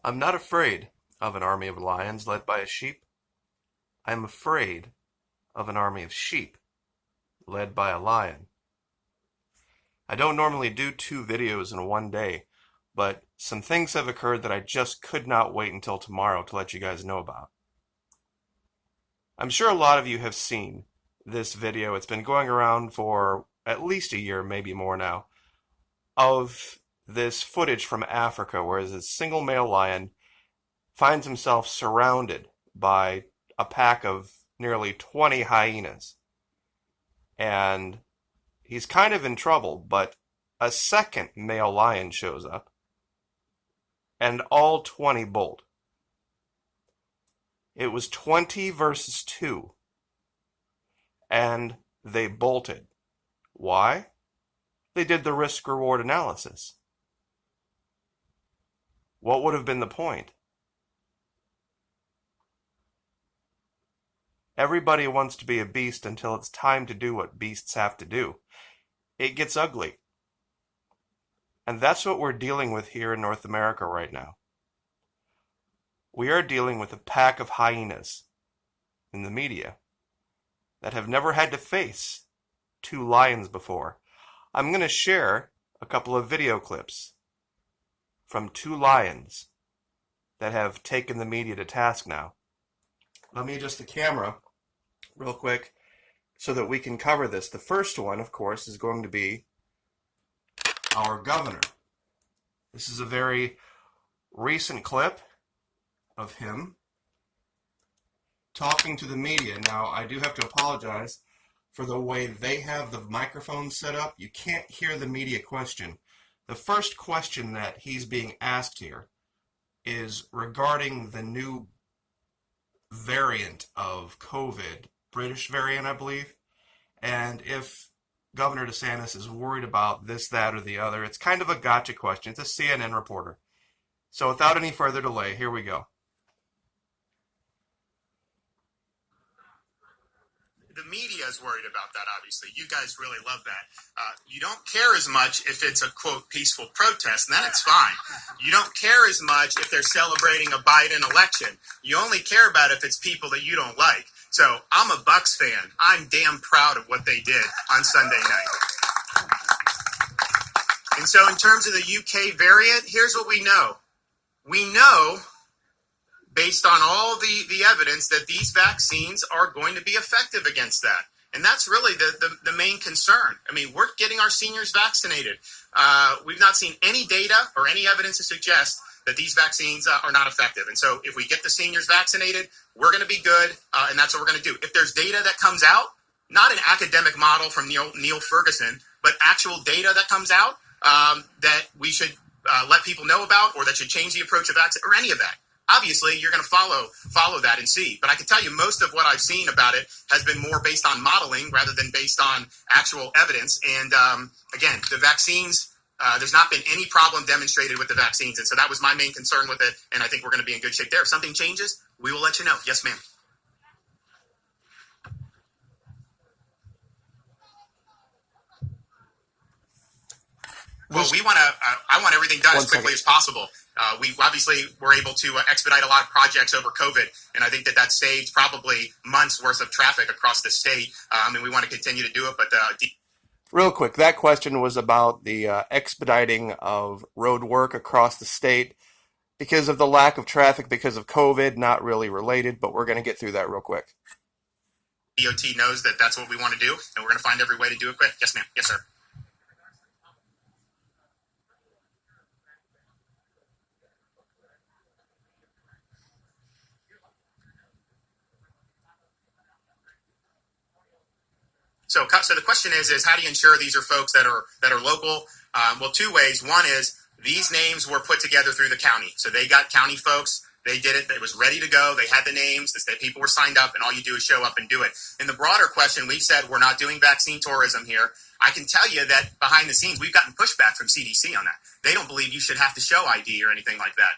I'm not afraid of an army of lions led by a sheep. I am afraid of an army of sheep led by a lion. I don't normally do 2 videos in one day, but some things have occurred that I just could not wait until tomorrow to let you guys know about. I'm sure a lot of you have seen this video. It's been going around for at least a year, maybe more now, of this footage from Africa where a single male lion finds himself surrounded by a pack of nearly 20 hyenas. And he's kind of in trouble, but a second male lion shows up, and all 20 bolt. It was 20 versus 2, and they bolted. Why? They did the risk-reward analysis. What would have been the point? Everybody wants to be a beast until it's time to do what beasts have to do. It gets ugly. And that's what we're dealing with here in North America right now. We are dealing with a pack of hyenas in the media that have never had to face 2 lions before. I'm going to share a couple of video clips from 2 lions that have taken the media to task now. Let me adjust the camera real quick so that we can cover this. The first one, of course, is going to be our governor. This is a very recent clip of him talking to the media. Now, I do have to apologize for the way they have the microphone set up. You can't hear the media question. The first question that he's being asked here is regarding the new variant of COVID, British variant, I believe, and if Governor Desantis is worried about this, that, or the other. It's kind of a gotcha question. It's a CNN reporter. So without any further delay, here we go. The media is worried about that, obviously. You guys really love that. You don't care as much if it's a, quote, peaceful protest, and then it's fine. You don't care as much if they're celebrating a Biden election. You only care about if it's people that you don't like. So I'm a Bucks fan. I'm damn proud of what they did on Sunday night. And so in terms of the UK variant, here's what we know. We know, based on all the evidence, that these vaccines are going to be effective against that. And that's really the main concern. I mean, we're getting our seniors vaccinated. We've not seen any data or any evidence to suggest that these vaccines are not effective. And so if we get the seniors vaccinated, we're going to be good, and that's what we're going to do. If there's data that comes out, not an academic model from Neil Ferguson, but actual data that comes out that we should let people know about, or that should change the approach of vaccine, or any of that, obviously you're going to follow that and see. But I can tell you most of what I've seen about it has been more based on modeling rather than based on actual evidence. And again, the vaccines, there's not been any problem demonstrated with the vaccines. And so that was my main concern with it. And I think we're going to be in good shape there. If something changes, we will let you know. Yes, ma'am. Well, I want everything done as quickly as possible. We obviously were able to expedite a lot of projects over COVID, and I think that saved probably months worth of traffic across the state, and we want to continue to do it. But real quick, that question was about the expediting of road work across the state because of the lack of traffic because of COVID, not really related, but we're going to get through that real quick. DOT knows that that's what we want to do, and we're going to find every way to do it quick. Yes, ma'am. Yes, sir. So the question is how do you ensure these are folks that are local? Well, 2 ways. One is these names were put together through the county. So they got county folks. They did it. It was ready to go. They had the names. The people were signed up, and all you do is show up and do it. In the broader question, we've said we're not doing vaccine tourism here. I can tell you that behind the scenes, we've gotten pushback from CDC on that. They don't believe you should have to show ID or anything like that.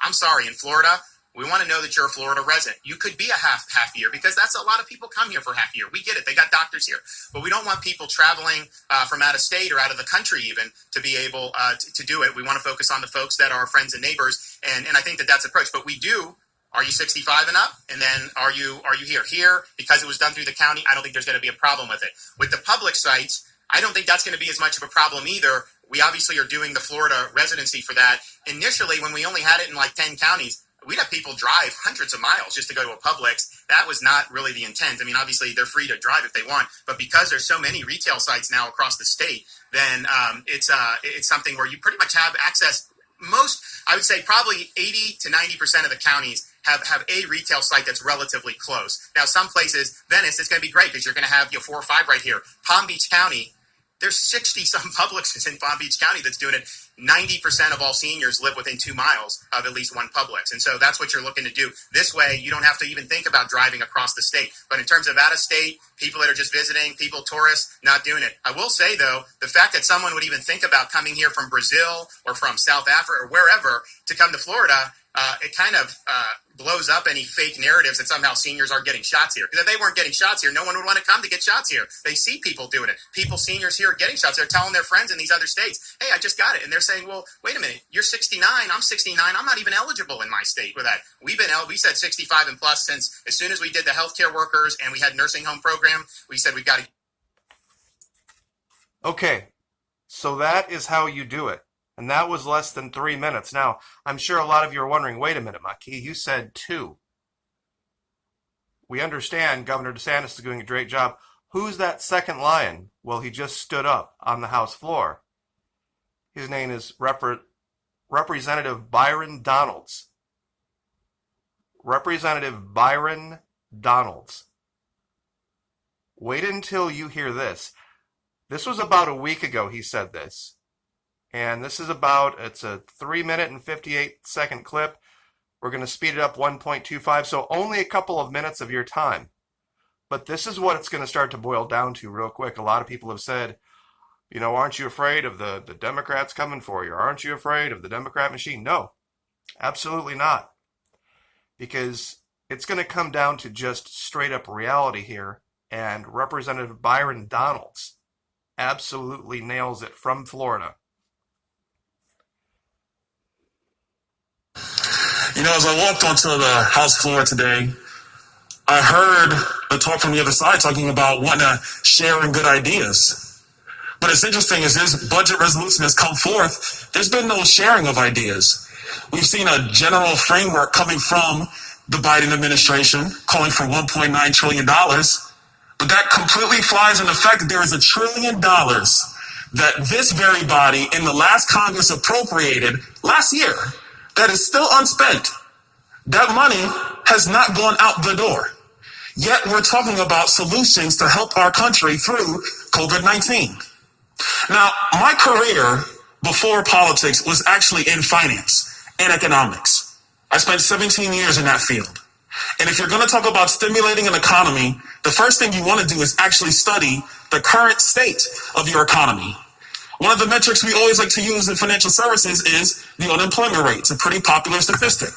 I'm sorry. In Florida, We want to know that you're a Florida resident. You could be a half year because that's a lot of people come here for half a year. We get it. They got doctors here. But we don't want people traveling from out of state or out of the country even to be able to do it. We want to focus on the folks that are friends and neighbors. And I think that that's approach. But we do. Are you 65 and up? And then are you here? Here, because it was done through the county, I don't think there's going to be a problem with it. With the public sites, I don't think that's going to be as much of a problem either. We obviously are doing the Florida residency for that. Initially, when we only had it in like 10 counties, we'd have people drive hundreds of miles just to go to a Publix. That was not really the intent. I mean, obviously, they're free to drive if they want. But because there's so many retail sites now across the state, then it's something where you pretty much have access. Most, I would say probably 80 to 90% of the counties have a retail site that's relatively close. Now, some places, Venice, it's going to be great because you're going to have 4 or 5 right here. Palm Beach County, there's 60-some Publixes in Palm Beach County that's doing it. 90% of all seniors live within 2 miles of at least one Publix. And so that's what you're looking to do. This way, you don't have to even think about driving across the state. But in terms of out-of-state, people that are just visiting, tourists, not doing it. I will say, though, the fact that someone would even think about coming here from Brazil or from South Africa or wherever to come to Florida, it kind of blows up any fake narratives that somehow seniors aren't getting shots here. Because if they weren't getting shots here, no one would want to come to get shots here. They see people doing it. Seniors here getting shots. They're telling their friends in these other states, hey, I just got it. And they're saying, well, wait a minute, you're 69, I'm 69, I'm not even eligible in my state for that. We said 65 and plus since as soon as we did the healthcare workers and we had nursing home program, we said we've got to. Okay, so that is how you do it. And that was less than 3 minutes. Now, I'm sure a lot of you are wondering, wait a minute, Maki, you said 2. We understand Governor Desantis is doing a great job. Who's that second lion? Well, he just stood up on the House floor. His name is Representative Byron Donalds. Representative Byron Donalds. Wait until you hear this. This was about a week ago he said this. And this is it's a 3 minute and 58 second clip. We're going to speed it up 1.25, so only a couple of minutes of your time. But this is what it's going to start to boil down to real quick. A lot of people have said, aren't you afraid of the Democrats coming for you? Aren't you afraid of the Democrat machine? No, absolutely not. Because it's going to come down to just straight up reality here. And Representative Byron Donalds absolutely nails it from Florida. As I walked onto the House floor today, I heard the talk from the other side talking about wanting to share in good ideas. But it's interesting, as this budget resolution has come forth, there's been no sharing of ideas. We've seen a general framework coming from the Biden administration calling for $1.9 trillion. But that completely flies in the fact that there is $1 trillion that this very body in the last Congress appropriated last year that is still unspent. That money has not gone out the door. Yet we're talking about solutions to help our country through COVID-19. Now, my career before politics was actually in finance and economics. I spent 17 years in that field. And if you're going to talk about stimulating an economy, the first thing you want to do is actually study the current state of your economy. One of the metrics we always like to use in financial services is the unemployment rate. It's a pretty popular statistic.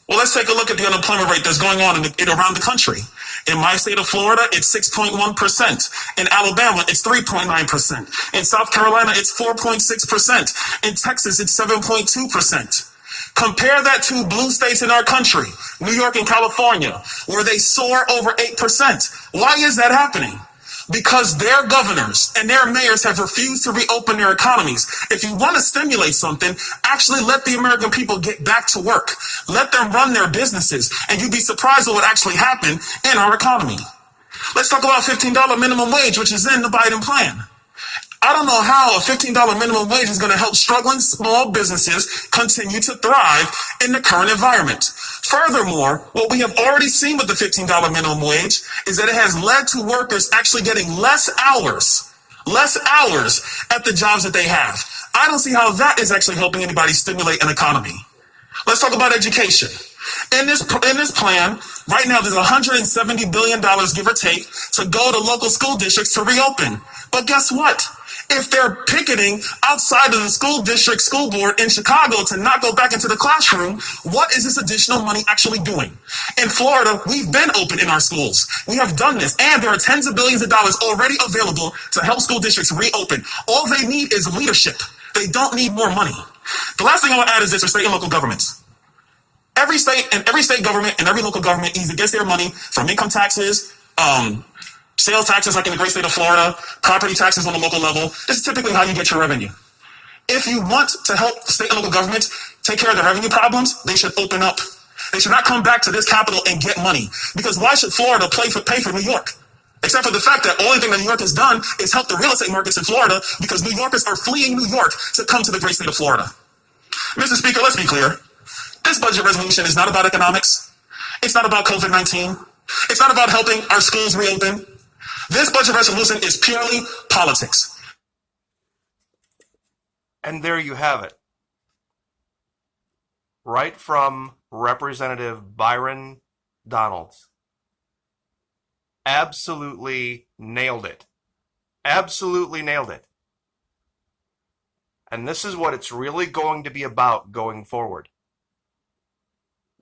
Well, let's take a look at the unemployment rate that's going on around the country. In my state of Florida, it's 6.1%. In Alabama, it's 3.9%. In South Carolina, it's 4.6%. In Texas, it's 7.2%. Compare that to blue states in our country, New York and California, where they soar over 8%. Why is that happening? Because their governors and their mayors have refused to reopen their economies. If you want to stimulate something, actually let the American people get back to work. Let them run their businesses, and you'd be surprised at what actually happened in our economy. Let's talk about $15 minimum wage, which is in the Biden plan. I don't know how a $15 minimum wage is going to help struggling small businesses continue to thrive in the current environment. Furthermore, what we have already seen with the $15 minimum wage is that it has led to workers actually getting less hours at the jobs that they have. I don't see how that is actually helping anybody stimulate an economy. Let's talk about education. In this plan, right now there's $170 billion, give or take, to go to local school districts to reopen. But guess what? If they're picketing outside of the school district school board in Chicago to not go back into the classroom, what is this additional money actually doing? In Florida, we've been open in our schools. We have done this, and there are tens of billions of dollars already available to help school districts reopen. All they need is leadership. They don't need more money. The last thing I want to add is this for state and local governments. Every state government and every local government either gets their money from income taxes, sales taxes like in the great state of Florida, property taxes on the local level. This is typically how you get your revenue. If you want to help state and local governments take care of their revenue problems, they should open up. They should not come back to this capital and get money. Because why should Florida pay for New York? Except for the fact that the only thing that New York has done is help the real estate markets in Florida because New Yorkers are fleeing New York to come to the great state of Florida. Mr. Speaker, let's be clear. This budget resolution is not about economics. It's not about COVID-19. It's not about helping our schools reopen. This budget resolution is purely politics. And there you have it. Right from Representative Byron Donalds. Absolutely nailed it. Absolutely nailed it. And this is what it's really going to be about going forward.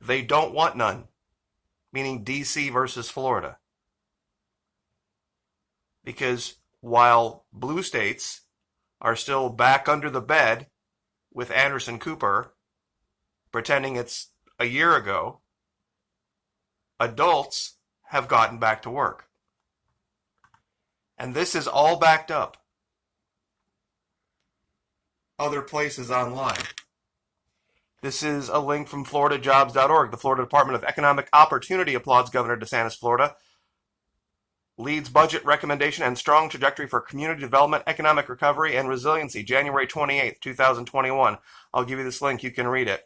They don't want none, meaning DC versus Florida. Because while blue states are still back under the bed with Anderson Cooper, pretending it's a year ago, adults have gotten back to work. And this is all backed up. Other places online. This is a link from floridajobs.org. The Florida Department of Economic Opportunity applauds Governor Desantis, Florida. Leads budget recommendation and strong trajectory for community development, economic recovery, and resiliency, January 28th, 2021. I'll give you this link. You can read it.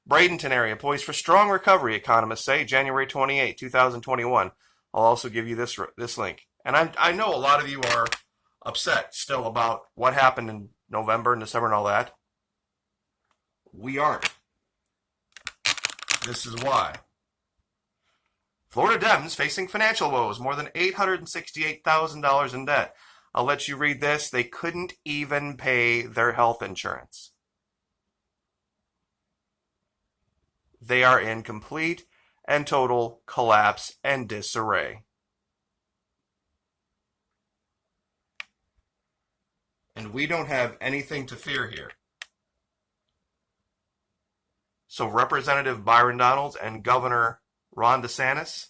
Bradenton area poised for strong recovery, economists say, January 28, 2021. I'll also give you this link. And I know a lot of you are upset still about what happened in November and December and all that. We aren't. This is why. Florida Dems facing financial woes, more than $868,000 in debt. I'll let you read this. They couldn't even pay their health insurance. They are in complete and total collapse and disarray. And we don't have anything to fear here. So Representative Byron Donalds and Governor Ron DeSantis,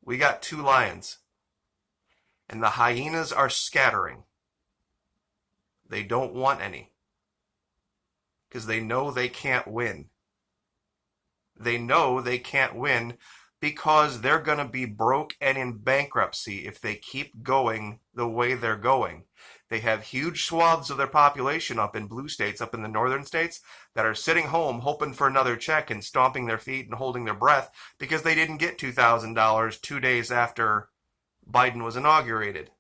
we got two lions. And the hyenas are scattering. They don't want any. Because they know they can't win. They know they can't win because they're going to be broke and in bankruptcy if they keep going the way they're going. They have huge swaths of their population up in blue states, up in the northern states, that are sitting home hoping for another check and stomping their feet and holding their breath because they didn't get $2,000 2 days after Biden was inaugurated.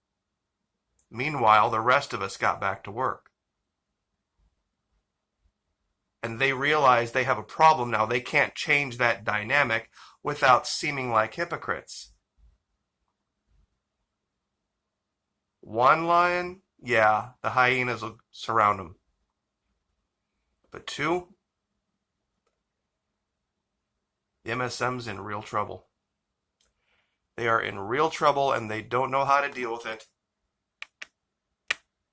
Meanwhile, the rest of us got back to work. And they realize they have a problem now. They can't change that dynamic without seeming like hypocrites. One lion, yeah, the hyenas will surround him. But two, the MSM's in real trouble. They are in real trouble and they don't know how to deal with it.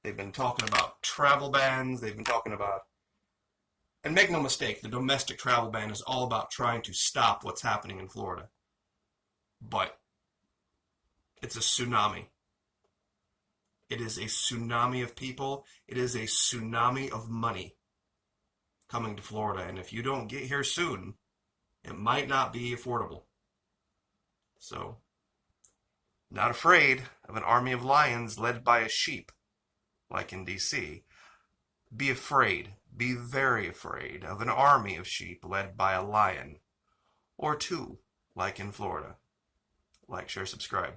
They've been talking about travel bans. They've been talking about... And make no mistake, the domestic travel ban is all about trying to stop what's happening in Florida. But it's a tsunami. It is a tsunami of people. It is a tsunami of money coming to Florida. And if you don't get here soon, it might not be affordable. So, not afraid of an army of lions led by a sheep, like in DC. Be afraid. Be very afraid of an army of sheep led by a lion, or two, like in Florida. Like, share, subscribe.